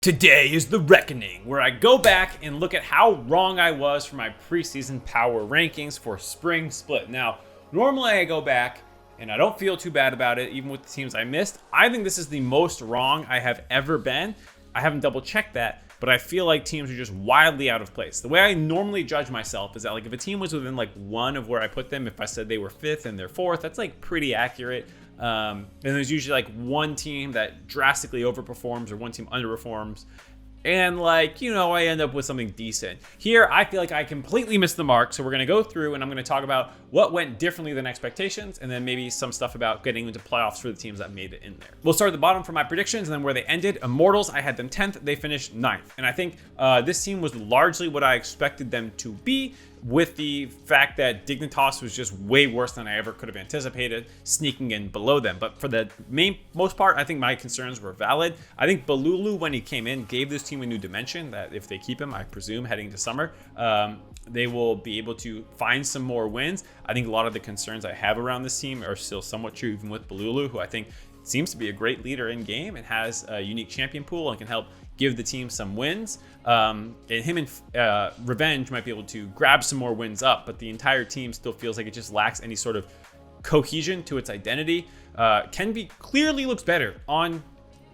Today is the reckoning, where I go back and look at how wrong I was for my preseason power rankings for spring split. Now, normally I go back and I don't feel too bad about it, even with the teams I missed. I think this is the most wrong I have ever been. I haven't double checked that, but I feel like teams are just wildly out of place. The way I normally judge myself is that if a team was within one of where I put them, if I said they were fifth and they're fourth, that's pretty accurate. And there's usually one team that drastically overperforms or one team underperforms. And I end up with something decent. Here, I feel like I completely missed the mark. So we're going to go through and I'm going to talk about what went differently than expectations. And then maybe some stuff about getting into playoffs for the teams that made it in there. We'll start at the bottom for my predictions and then where they ended. Immortals, I had them 10th. They finished 9th. And I think this team was largely what I expected them to be, with the fact that Dignitas was just way worse than I ever could have anticipated, sneaking in below them. But for the most part, I think my concerns were valid. I think Balulu, when he came in, gave this team a new dimension that if they keep him, I presume, heading into summer, they will be able to find some more wins. I think a lot of the concerns I have around this team are still somewhat true, even with Balulu, who I think seems to be a great leader in game and has a unique champion pool and can help give the team some wins. And him and Revenge might be able to grab some more wins up, but the entire team still feels like it just lacks any sort of cohesion to its identity. Kenby clearly looks better on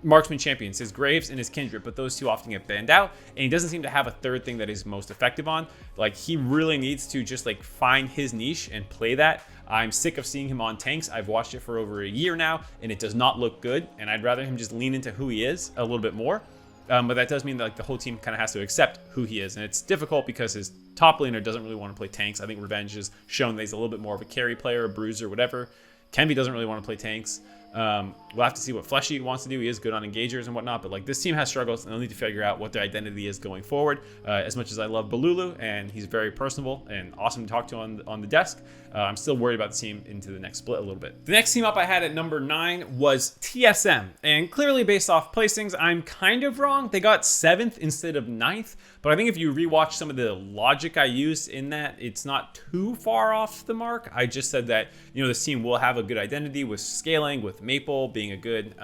Marksman champions, his Graves and his Kindred, but those two often get banned out, and he doesn't seem to have a third thing that he's most effective on. He really needs to just find his niche and play that. I'm sick of seeing him on tanks. I've watched it for over a year now, and it does not look good, and I'd rather him just lean into who he is a little bit more. But that does mean that the whole team kind of has to accept who he is. And it's difficult because his top laner doesn't really want to play tanks. I think Revenge has shown that he's a little bit more of a carry player, a bruiser, whatever. Kenby doesn't really want to play tanks. We'll have to see what Fleshy wants to do. He is good on engagers and whatnot, but this team has struggles, and they'll need to figure out what their identity is going forward. As much as I love Balulu, and he's very personable and awesome to talk to on the desk, I'm still worried about the team into the next split a little bit. The next team up I had at number 9 was TSM, and clearly based off placings, I'm kind of wrong. They got 7th instead of 9th, but I think if you rewatch some of the logic I used in that, it's not too far off the mark. I just said that this team will have a good identity with scaling, with Maple being a good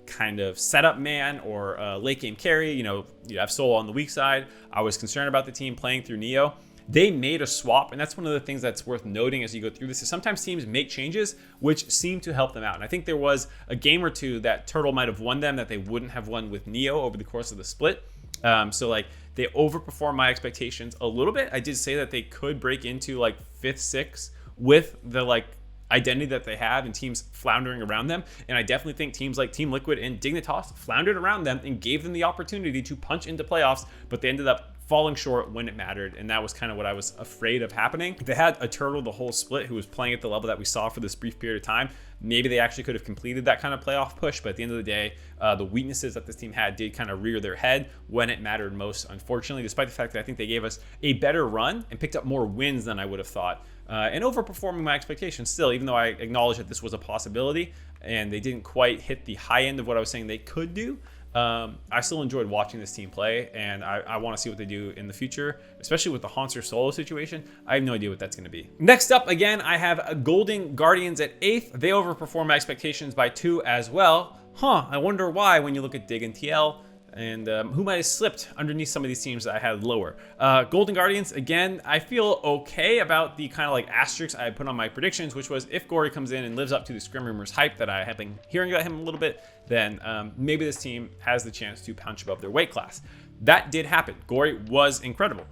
kind of setup man or late game carry. You have Soul on the weak side. I was concerned about the team playing through Neo. They made a swap, and that's one of the things that's worth noting as you go through this, is sometimes teams make changes which seem to help them out. And I think there was a game or two that Turtle might have won them that they wouldn't have won with Neo over the course of the split. They overperformed my expectations a little bit. I did say that they could break into 5th, 6th with the identity that they have and teams floundering around them. And I definitely think teams like Team Liquid and Dignitas floundered around them and gave them the opportunity to punch into playoffs, but they ended up falling short when it mattered, and that was kind of what I was afraid of happening. If they had a Turtle the whole split who was playing at the level that we saw for this brief period of time, maybe they actually could have completed that kind of playoff push, but at the end of the day, the weaknesses that this team had did kind of rear their head when it mattered most, unfortunately, despite the fact that I think they gave us a better run and picked up more wins than I would have thought, and overperforming my expectations still, even though I acknowledge that this was a possibility and they didn't quite hit the high end of what I was saying they could do. I still enjoyed watching this team play, and I want to see what they do in the future, especially with the Haunter solo situation. I have no idea what that's going to be. Next up, again, I have Golden Guardians at 8th. They overperformed my expectations by 2 as well. I wonder why when you look at Dig and TL, and who might have slipped underneath some of these teams that I had lower. Golden Guardians, again, I feel okay about the kind of asterisks I put on my predictions, which was if Gory comes in and lives up to the Scrim Rumors hype that I have been hearing about him a little bit, then maybe this team has the chance to punch above their weight class. That did happen. Gory was incredible.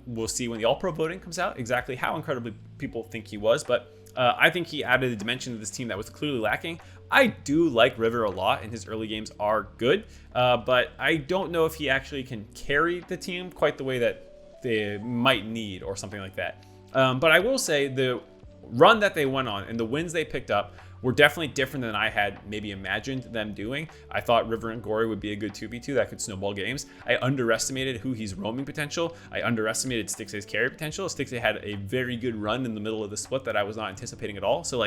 We'll see when the All-Pro voting comes out exactly how incredibly people think he was, but I think he added a dimension to this team that was clearly lacking. I do like River a lot, and his early games are good, but I don't know if he actually can carry the team quite the way that they might need or something like that. But I will say the run that they went on and the wins they picked up were definitely different than I had maybe imagined them doing. I thought River and Gory would be a good 2v2 that could snowball games. I underestimated who he's roaming potential. I underestimated Stixay's carry potential. Stixay had a very good run in the middle of the split that I was not anticipating at all. So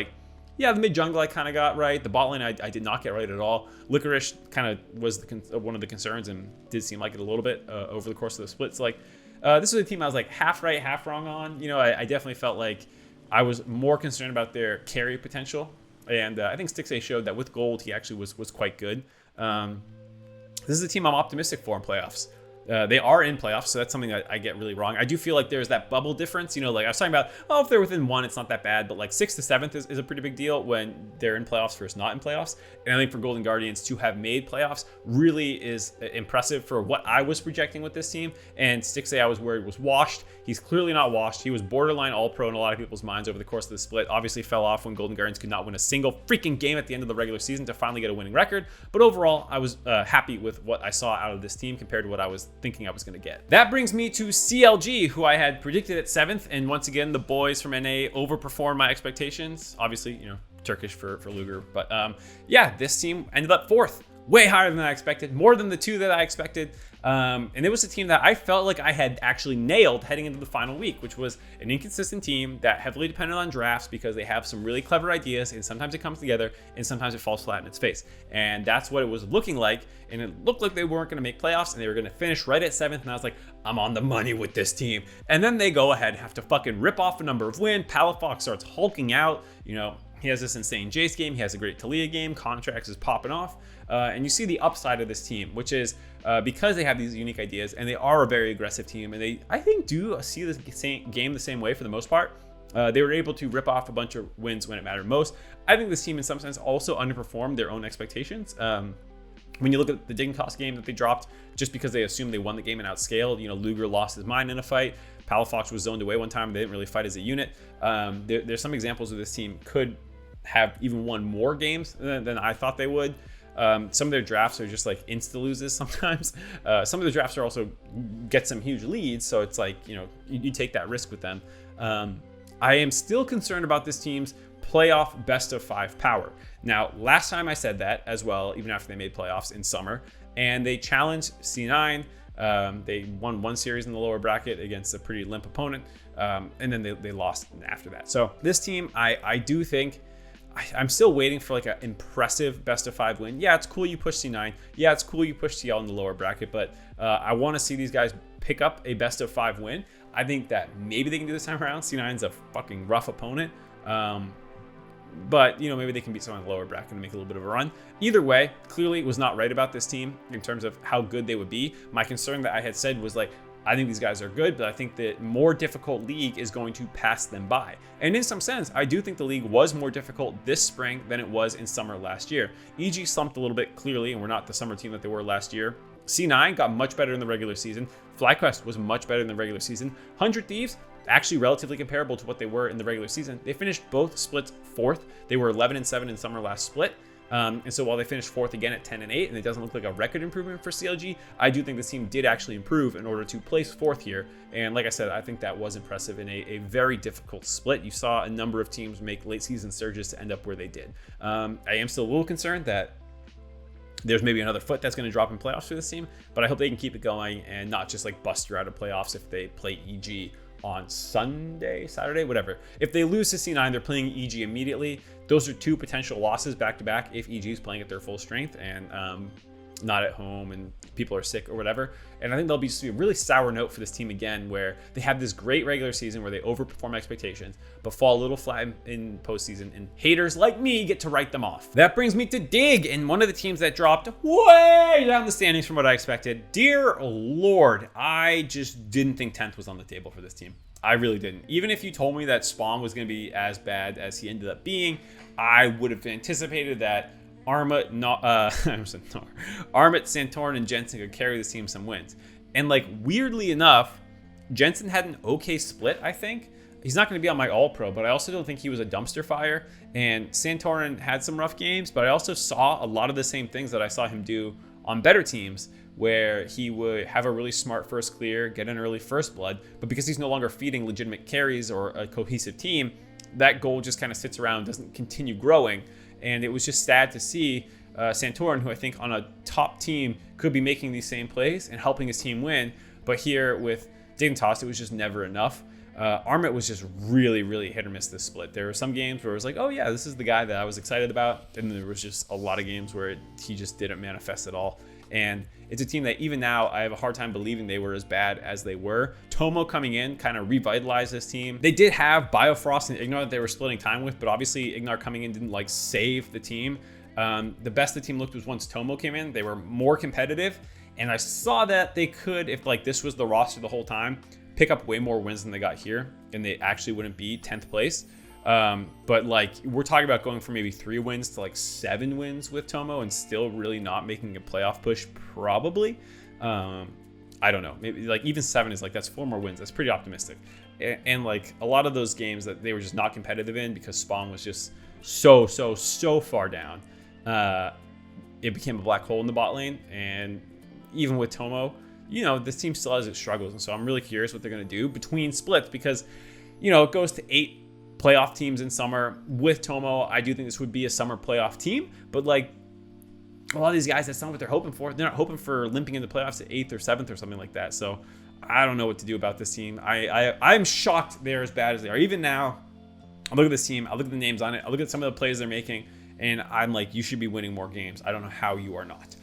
yeah, the mid jungle I kind of got right. The bot lane I did not get right at all. Licorice kind of was one of the concerns and did seem like it a little bit over the course of the split. So this was a team I was half right, half wrong on. I definitely felt like I was more concerned about their carry potential. And I think Stixay showed that with gold, he actually was quite good. This is a team I'm optimistic for in playoffs. They are in playoffs, so that's something that I get really wrong. I do feel like there's that bubble difference. Like I was talking about, if they're within 1, it's not that bad, but like 6th to 7th is a pretty big deal when they're in playoffs versus not in playoffs. And I think for Golden Guardians to have made playoffs really is impressive for what I was projecting with this team. And Stixay, I was worried, was washed. He's clearly not washed. He was borderline all-pro in a lot of people's minds over the course of the split. Obviously fell off when Golden Guardians could not win a single freaking game at the end of the regular season to finally get a winning record. But overall, I was happy with what I saw out of this team compared to what I was thinking I was going to get. That brings me to CLG, who I had predicted at 7th. And once again, the boys from NA overperformed my expectations. Obviously, Turkish for Luger. But yeah, this team ended up 4th. Way higher than I expected, more than the 2 that I expected. And it was a team that I felt like I had actually nailed heading into the final week, which was an inconsistent team that heavily depended on drafts because they have some really clever ideas and sometimes it comes together and sometimes it falls flat in its face. And that's what it was looking like. And it looked like they weren't going to make playoffs and they were going to finish right at 7th. And I was like, I'm on the money with this team. And then they go ahead and have to fucking rip off a number of wins. Palafox starts hulking out, He has this insane Jace game. He has a great Talia game. Contracts is popping off. And you see the upside of this team, which is because they have these unique ideas and they are a very aggressive team. And they, I think, do see this game the same way for the most part. They were able to rip off a bunch of wins when it mattered most. I think this team, in some sense, also underperformed their own expectations. When you look at the Dignitas game that they dropped, just because they assumed they won the game and outscaled, Luger lost his mind in a fight. Palafox was zoned away one time. They didn't really fight as a unit. There's some examples where this team could have even won more games than I thought they would. Some of their drafts are just like insta loses sometimes. Some of the drafts are also get some huge leads, so it's like you take that risk with them. I am still concerned about this team's playoff best of 5 power. Now, last time I said that as well, even after they made playoffs in summer, and they challenged C9. They won 1 series in the lower bracket against a pretty limp opponent, and then they lost after that. So this team, I do think. I'm still waiting for like an impressive best of 5 win. Yeah, it's cool you push C9. Yeah, it's cool you push CL in the lower bracket, but I want to see these guys pick up a best of 5 win. I think that maybe they can do this time around. C9's a fucking rough opponent. But, maybe they can beat someone in the lower bracket and make a little bit of a run. Either way, clearly was not right about this team in terms of how good they would be. My concern that I had said was like, I think these guys are good, but I think the more difficult league is going to pass them by. And in some sense, I do think the league was more difficult this spring than it was in summer last year. EG slumped a little bit clearly, and we're not the summer team that they were last year. C9 got much better in the regular season. FlyQuest was much better in the regular season. 100 Thieves, actually relatively comparable to what they were in the regular season. They finished both splits 4th. They were 11-7 in summer last split. And so while they finished 4th again at 10-8, and it doesn't look like a record improvement for CLG, I do think this team did actually improve in order to place 4th here. And like I said, I think that was impressive in a very difficult split. You saw a number of teams make late season surges to end up where they did. I am still a little concerned that there's maybe another foot that's going to drop in playoffs for this team, but I hope they can keep it going and not just like bust her out of playoffs if they play EG on Sunday, Saturday, whatever. If they lose to C9, they're playing EG immediately. Those are 2 potential losses back to back if EG is playing at their full strength and not at home and people are sick or whatever. And I think there'll be just a really sour note for this team again, where they have this great regular season where they overperform expectations, but fall a little flat in postseason, and haters like me get to write them off. That brings me to Dig, and one of the teams that dropped way down the standings from what I expected. Dear Lord, I just didn't think 10th was on the table for this team. I really didn't. Even if you told me that Spawn was going to be as bad as he ended up being, I would have anticipated that Armut, Santorin, and Jensen could carry this team some wins. And like weirdly enough, Jensen had an okay split, I think. He's not going to be on my all-pro, but I also don't think he was a dumpster fire. And Santorin had some rough games, but I also saw a lot of the same things that I saw him do on better teams, where he would have a really smart first clear, get an early first blood, but because he's no longer feeding legitimate carries or a cohesive team, that goal just kind of sits around, doesn't continue growing. And it was just sad to see Santorin, who I think on a top team could be making these same plays and helping his team win. But here with Dignitas, it was just never enough. Armut was just really, really hit or miss this split. There were some games where it was like, oh yeah, this is the guy that I was excited about. And there was just a lot of games where he just didn't manifest at all. And it's a team that even now I have a hard time believing they were as bad as they were. Tomo coming in kind of revitalized this team. They did have Biofrost and Ignar that they were splitting time with, but obviously Ignar coming in didn't like save the team. The best the team looked was once Tomo came in. They were more competitive, and I saw that they could, if like this was the roster the whole time, pick up way more wins than they got here, and they actually wouldn't be 10th place. But like we're talking about going from maybe 3 wins to like 7 wins with Tomo and still really not making a playoff push, probably. I don't know, maybe like even 7 is like, that's 4 more wins. That's pretty optimistic. And like a lot of those games that they were just not competitive in because Spawn was just so far down, it became a black hole in the bot lane. And even with Tomo, you know, this team still has its struggles. And so I'm really curious what they're going to do between splits, because, you know, it goes to 8 playoff teams in summer. With Tomo, I do think this would be a summer playoff team, but like a lot of these guys, that's not what they're hoping for. They're not hoping for limping into playoffs at 8th or 7th or something like that. So I don't know what to do about this team. I'm shocked they're as bad as they are. Even now, I look at this team, I look at the names on it, I look at some of the plays they're making, and I'm like, you should be winning more games. I don't know how you are not.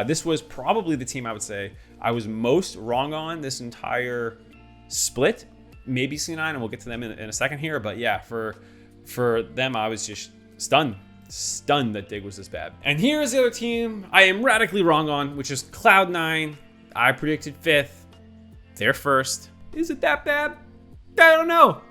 This was probably the team I would say I was most wrong on this entire split. Maybe C9, and we'll get to them in a second here. But yeah, for them, I was just stunned that Dig was this bad. And here's the other team I am radically wrong on, which is Cloud9. I predicted 5th. They're 1st. Is it that bad? I don't know.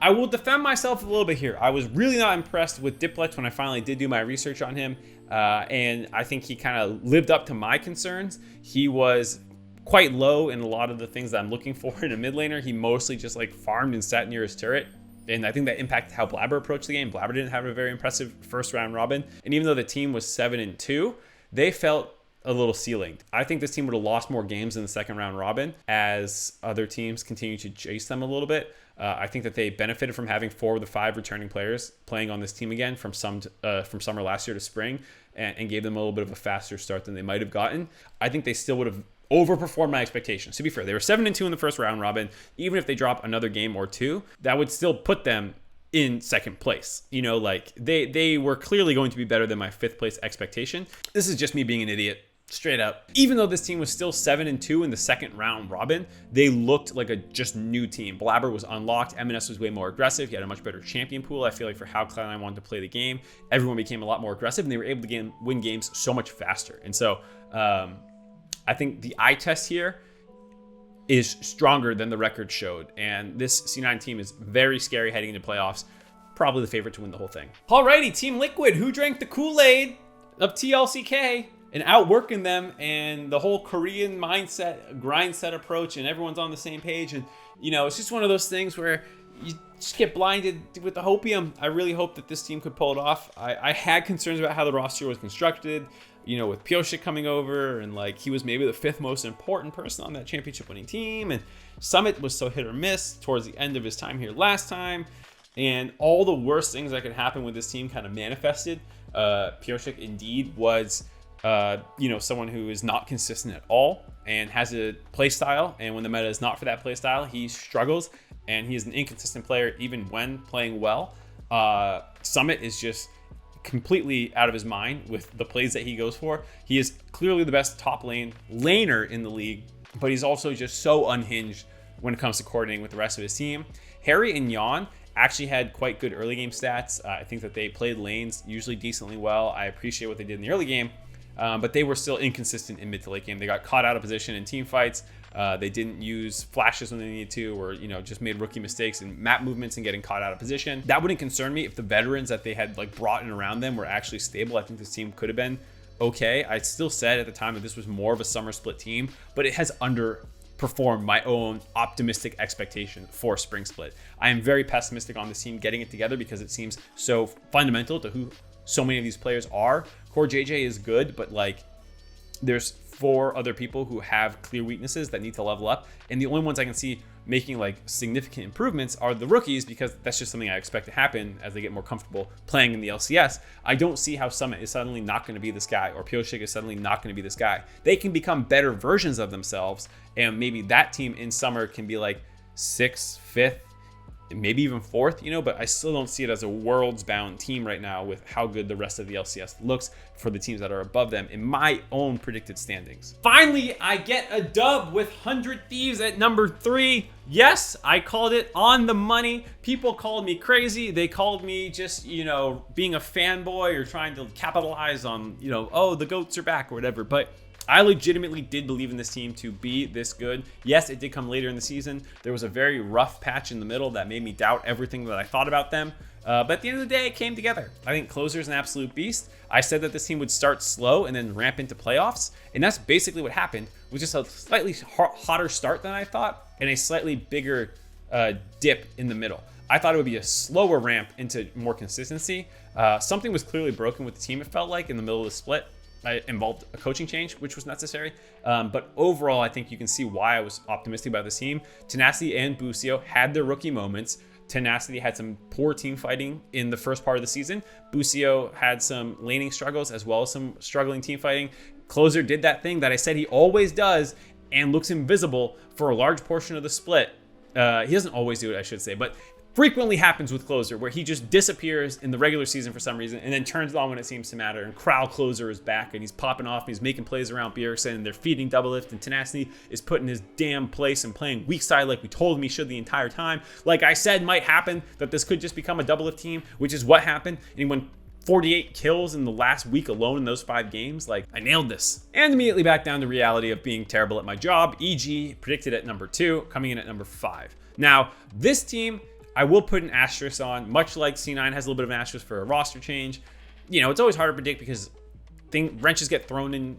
I will defend myself a little bit here. I was really not impressed with Diplex when I finally did do my research on him. And I think he kind of lived up to my concerns. He was quite low in a lot of the things that I'm looking for in a mid laner. He mostly just like farmed and sat near his turret. And I think that impacted how Blabber approached the game. Blabber didn't have a very impressive first round robin. And even though the team was 7-2, they felt a little ceiling. I think this team would have lost more games in the second round robin as other teams continue to chase them a little bit. I think that they benefited from having 4 of the 5 returning players playing on this team again from summer last year to spring, and gave them a little bit of a faster start than they might have gotten. I think they still would have overperformed my expectations. To be fair, they were 7-2 in the first round robin. Even if they drop another game or 2, that would still put them in 2nd place. You know, like they were clearly going to be better than my 5th place expectation. This is just me being an idiot. Straight up. Even though this team was still 7-2 in the second round robin, they looked like a just new team. Blabber was unlocked. M&S was way more aggressive. He had a much better champion pool. I feel like for how Cloud9 wanted to play the game, everyone became a lot more aggressive, and they were able to win games so much faster. And so I think the eye test here is stronger than the record showed. And this C9 team is very scary heading into playoffs. Probably the favorite to win the whole thing. Alrighty, Team Liquid, who drank the Kool-Aid of TLCK and outworking them, and the whole Korean mindset, grind set approach, and everyone's on the same page. And, you know, it's just one of those things where you just get blinded with the hopium. I really hope that this team could pull it off. I had concerns about how the roster was constructed, you know, with Pioshik coming over, and like he was maybe the 5th most important person on that championship winning team. And Summit was so hit or miss towards the end of his time here last time. And all the worst things that could happen with this team kind of manifested. Pioshik indeed was you know, someone who is not consistent at all and has a play style, and when the meta is not for that play style, he struggles, and he is an inconsistent player even when playing well. Summit is just completely out of his mind with the plays that he goes for. He is clearly the best top laner in the league, but he's also just so unhinged when it comes to coordinating with the rest of his team. Harry and Yon actually had quite good early game stats. I think that they played lanes usually decently well. I appreciate what they did in the early game. But they were still inconsistent in mid to late game. They got caught out of position in team fights. They didn't use flashes when they needed to, or, you know, just made rookie mistakes in map movements and getting caught out of position. That wouldn't concern me if the veterans that they had like brought in around them were actually stable. I think this team could have been okay. I still said at the time that this was more of a summer split team, but it has underperformed my own optimistic expectation for spring split. I am very pessimistic on this team getting it together because it seems so fundamental to who so many of these players are. Core JJ is good, but like there's 4 other people who have clear weaknesses that need to level up, and the only ones I can see making like significant improvements are the rookies, because that's just something I expect to happen as they get more comfortable playing in the LCS. I don't see how Summit is suddenly not going to be this guy, or Pioshik is suddenly not going to be this guy. They can become better versions of themselves, and maybe that team in summer can be like 6th, 5th, maybe even 4th, but I still don't see it as a worlds bound team right now with how good the rest of the LCS looks for the teams that are above them in my own predicted standings. Finally, I get a dub with 100 Thieves at number 3. Yes, I called it on the money. People called me crazy. They called me just, being a fanboy or trying to capitalize on, oh, the GOATs are back or whatever. But I legitimately did believe in this team to be this good. Yes, it did come later in the season. There was a very rough patch in the middle that made me doubt everything that I thought about them. But at the end of the day, it came together. I think Closer's an absolute beast. I said that this team would start slow and then ramp into playoffs. And that's basically what happened. It was just a slightly hotter start than I thought and a slightly bigger dip in the middle. I thought it would be a slower ramp into more consistency. Something was clearly broken with the team, it felt like, in the middle of the split. It involved a coaching change, which was necessary. But overall, I think you can see why I was optimistic about this team. Tenacity and Busio had their rookie moments. Tenacity had some poor team fighting in the first part of the season. Busio had some laning struggles as well as some struggling team fighting. Closer did that thing that I said he always does and looks invisible for a large portion of the split. He doesn't always do it, I should say, but frequently happens with Closer, where he just disappears in the regular season for some reason and then turns it on when it seems to matter. And Crowl Closer is back and he's popping off and he's making plays around Bjergsen and they're feeding double lift, and Tenacity is put in his damn place and playing weak side like we told him he should the entire time. Like I said might happen, that this could just become a double lift team, which is what happened. And he won 48 kills in the last week alone in those 5 games. Like, I nailed this. And immediately back down to reality of being terrible at my job. EG predicted at number 2, coming in at number 5. Now, this team, I will put an asterisk on, much like C9 has a little bit of an asterisk for a roster change. It's always hard to predict because wrenches get thrown in,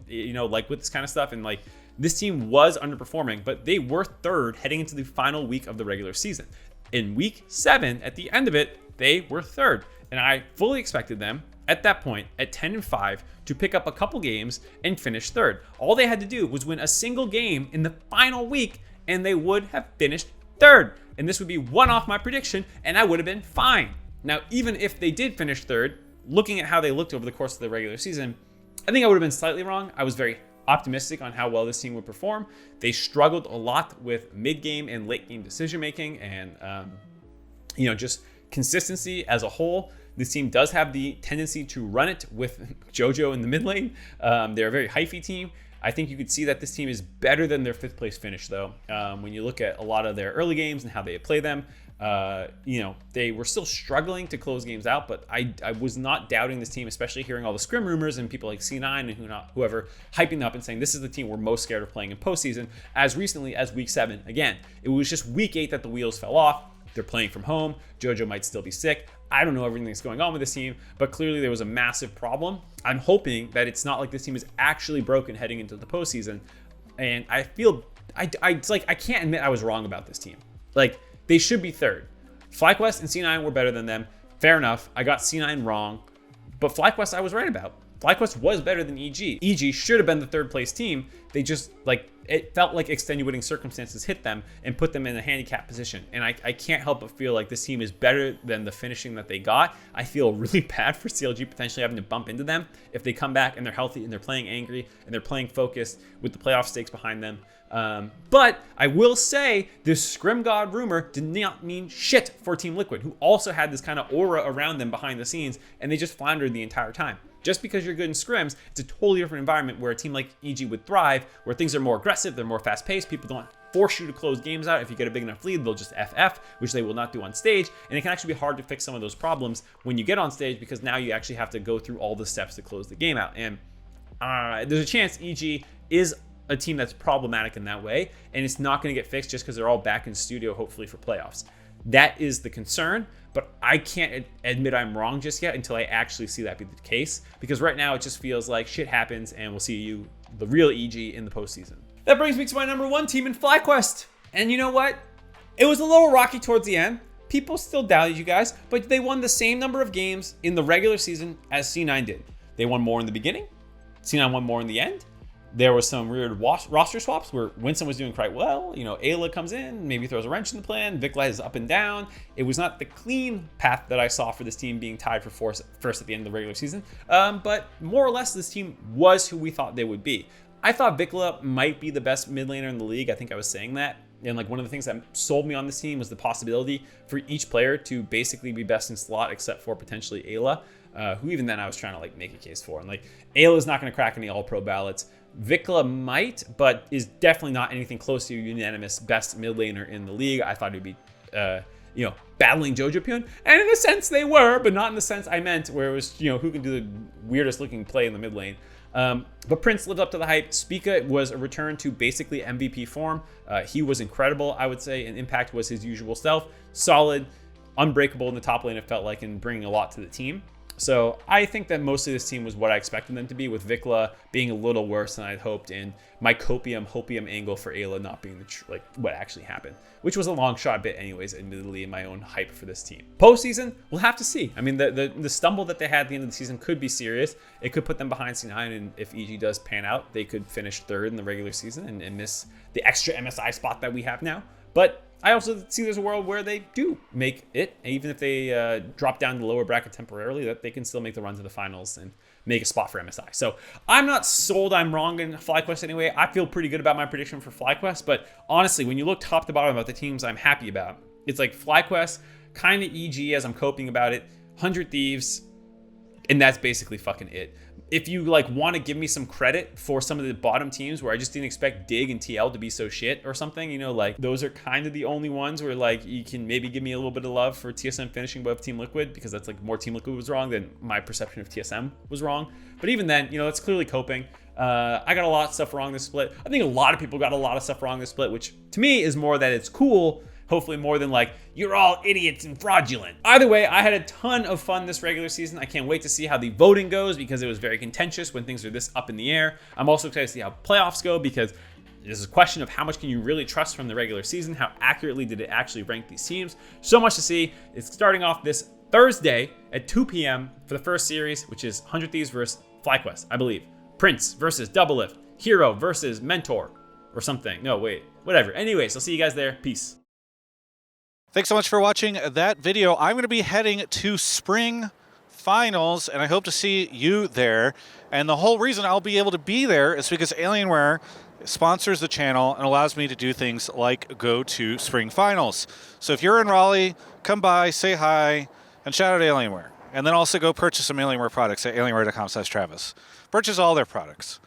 like with this kind of stuff. And like, this team was underperforming, but they were 3rd heading into the final week of the regular season. In week 7, at the end of it, they were 3rd. And I fully expected them at that point at 10-5 to pick up a couple games and finish 3rd. All they had to do was win a single game in the final week and they would have finished 3rd. And this would be one off my prediction, and I would have been fine. Now, even if they did finish 3rd, looking at how they looked over the course of the regular season, I think I would have been slightly wrong. I was very optimistic on how well this team would perform. They struggled a lot with mid-game and late-game decision-making and, just consistency as a whole. This team does have the tendency to run it with JoJo in the mid lane. They're a very hyphy team. I think you could see that this team is better than their 5th place finish, though. When you look at a lot of their early games and how they play them, they were still struggling to close games out, but I was not doubting this team, especially hearing all the scrim rumors and people like C9 and whoever hyping up and saying this is the team we're most scared of playing in postseason. As recently as week 7, again, it was just week 8 that the wheels fell off. They're playing from home. JoJo might still be sick. I don't know everything that's going on with this team, but clearly there was a massive problem. I'm hoping that it's not like this team is actually broken heading into the postseason. And I feel, it's like, I can't admit I was wrong about this team. Like, they should be 3rd. FlyQuest and C9 were better than them. Fair enough. I got C9 wrong, but FlyQuest I was right about. FlyQuest was better than EG. EG should have been the 3rd place team. They just, it felt like extenuating circumstances hit them and put them in a handicap position. And I can't help but feel like this team is better than the finishing that they got. I feel really bad for CLG potentially having to bump into them if they come back and they're healthy and they're playing angry and they're playing focused with the playoff stakes behind them. But I will say this Scrim God rumor did not mean shit for Team Liquid, who also had this kind of aura around them behind the scenes, and they just floundered the entire time. Just because you're good in scrims, it's a totally different environment where a team like EG would thrive, where things are more aggressive, they're more fast-paced, people don't force you to close games out. If you get a big enough lead, they'll just FF, which they will not do on stage, and it can actually be hard to fix some of those problems when you get on stage because now you actually have to go through all the steps to close the game out. And there's a chance EG is a team that's problematic in that way, and it's not going to get fixed just because they're all back in studio, hopefully for playoffs. That is the concern, but I can't admit I'm wrong just yet until I actually see that be the case, because right now it just feels like shit happens and we'll see the real EG in the postseason. That brings me to my number 1 team in FlyQuest. And you know what? It was a little rocky towards the end. People still doubted you guys, but they won the same number of games in the regular season as C9 did. They won more in the beginning. C9 won more in the end. There was some weird roster swaps where Winston was doing quite well. Ayla comes in, maybe throws a wrench in the plan. Vikla is up and down. It was not the clean path that I saw for this team being tied for first at the end of the regular season. But more or less, this team was who we thought they would be. I thought Vikla might be the best mid laner in the league. I think I was saying that And like one of the things that sold me on this team was the possibility for each player to basically be best in slot, except for potentially Ayla, who even then I was trying to like make a case for. And like Ayla's not going to crack any All-Pro ballots. Vikla might, but is definitely not anything close to unanimous best mid laner in the league. I thought he'd be, battling Jojo Pyun, and in a sense they were, but not in the sense I meant, where it was, who can do the weirdest looking play in the mid lane. But Prince lived up to the hype. Spica was a return to basically MVP form. He was incredible, I would say, and Impact was his usual self. Solid, unbreakable in the top lane, it felt like, and bringing a lot to the team. So I think that mostly this team was what I expected them to be, with Vikla being a little worse than I'd hoped, and my hopium angle for Ayla not being what actually happened, which was a long shot bit anyways, admittedly, in my own hype for this team. Postseason, we'll have to see. I mean, the stumble that they had at the end of the season could be serious. It could put them behind C9, and if EG does pan out, they could finish third in the regular season and miss the extra MSI spot that we have now. But I also see there's a world where they do make it, and even if they drop down the lower bracket temporarily, that they can still make the run to the finals and make a spot for MSI. So I'm not sold I'm wrong in FlyQuest anyway. I feel pretty good about my prediction for FlyQuest, but honestly, when you look top to bottom about the teams I'm happy about, it's like FlyQuest, kind of EG as I'm coping about it, 100 Thieves, and that's basically fucking it. If you want to give me some credit for some of the bottom teams where I just didn't expect Dig and TL to be so shit or something, those are kind of the only ones where you can maybe give me a little bit of love for TSM finishing above Team Liquid, because that's more Team Liquid was wrong than my perception of TSM was wrong. But even then, it's clearly coping. I got a lot of stuff wrong this split. I think a lot of people got a lot of stuff wrong this split, which to me is more that it's cool. Hopefully more than you're all idiots and fraudulent. Either way, I had a ton of fun this regular season. I can't wait to see how the voting goes, because it was very contentious when things are this up in the air. I'm also excited to see how playoffs go, because there's a question of how much can you really trust from the regular season? How accurately did it actually rank these teams? So much to see. It's starting off this Thursday at 2 p.m. for the first series, which is 100 Thieves versus FlyQuest, I believe. Prince versus Doublelift. Hero versus Mentor or something. No, wait, whatever. Anyways, I'll see you guys there. Peace. Thanks so much for watching that video. I'm going to be heading to Spring Finals, and I hope to see you there. And the whole reason I'll be able to be there is because Alienware sponsors the channel and allows me to do things like go to Spring Finals. So if you're in Raleigh, come by, say hi, and shout out Alienware. And then also go purchase some Alienware products at alienware.com/Travis. Purchase all their products.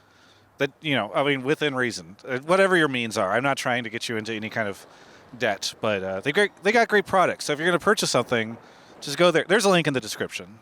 That, within reason. Whatever your means are. I'm not trying to get you into any kind of debt, but they got great products. So if you're going to purchase something, just go there. There's a link in the description.